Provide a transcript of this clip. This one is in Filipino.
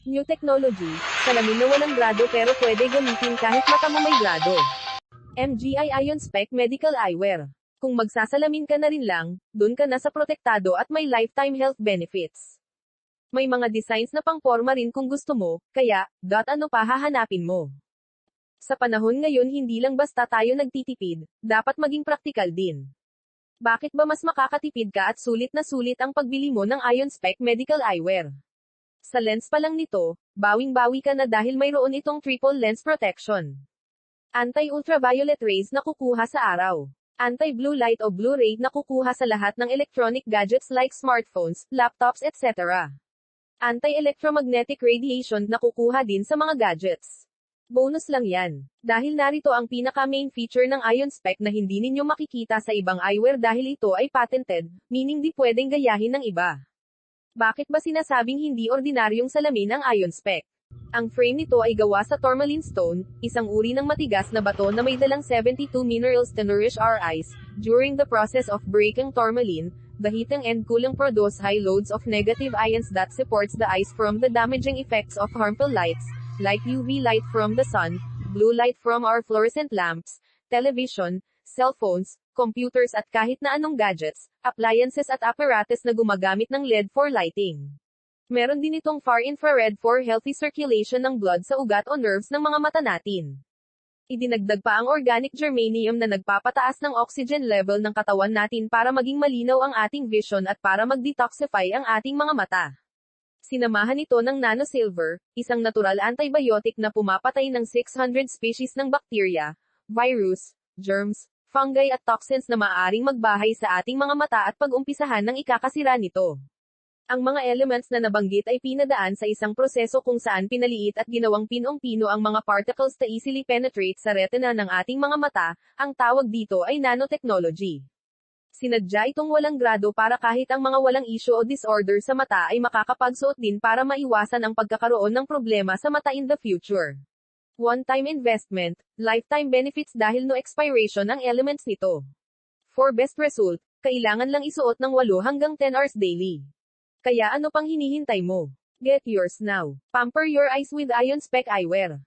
New technology, salamin na walang grado pero pwede gamitin kahit mata mo may grado. MGI Ion Spec Medical Eyewear. Kung magsasalamin ka na rin lang, dun ka na sa protektado at may lifetime health benefits. May mga designs na pangporma rin kung gusto mo, kaya, ano pa hahanapin mo? Sa panahon ngayon hindi lang basta tayo nagtitipid, dapat maging praktikal din. Bakit ba mas makakatipid ka at sulit na sulit ang pagbili mo ng Ion Spec Medical Eyewear? Sa lens pa lang nito, bawing-bawi ka na dahil mayroon itong triple lens protection. Anti-ultraviolet rays na kukuha sa araw. Anti-blue light o blue ray na kukuha sa lahat ng electronic gadgets like smartphones, laptops etc. Anti-electromagnetic radiation na kukuha din sa mga gadgets. Bonus lang yan. Dahil narito ang pinaka-main feature ng Ion Spec na hindi ninyo makikita sa ibang eyewear dahil ito ay patented, meaning di pwedeng gayahin ng iba. Bakit ba sinasabing hindi ordinaryong salamin ang Ion Spec? Ang frame nito ay gawa sa tourmaline stone, isang uri ng matigas na bato na may dalang 72 minerals to nourish our eyes. During the process of breaking tourmaline, the heating and cooling produce high loads of negative ions that supports the eyes from the damaging effects of harmful lights, like UV light from the sun, blue light from our fluorescent lamps, television, cell phones, computers at kahit na anong gadgets, appliances at apparatus na gumagamit ng LED for lighting. Meron din itong far infrared for healthy circulation ng blood sa ugat o nerves ng mga mata natin. Idinagdag pa ang organic germanium na nagpapataas ng oxygen level ng katawan natin para maging malinaw ang ating vision at para mag-detoxify ang ating mga mata. Sinamahan ito ng nanosilver, isang natural antibiotic na pumapatay ng 600 species ng bacteria, virus, germs, fungi at toxins na maaaring magbahay sa ating mga mata at pag-umpisahan ng ikakasira nito. Ang mga elements na nabanggit ay pinadaan sa isang proseso kung saan pinaliit at ginawang pinong-pino ang mga particles na easily penetrate sa retina ng ating mga mata, ang tawag dito ay nanotechnology. Sinadya itong walang grado para kahit ang mga walang issue o disorder sa mata ay makakapagsuot din para maiwasan ang pagkakaroon ng problema sa mata in the future. One-time investment, lifetime benefits dahil no expiration ang elements nito. For best result, kailangan lang isuot ng 8 hanggang 10 hours daily. Kaya ano pang hinihintay mo? Get yours now. Pamper your eyes with Ion Spec Eyewear.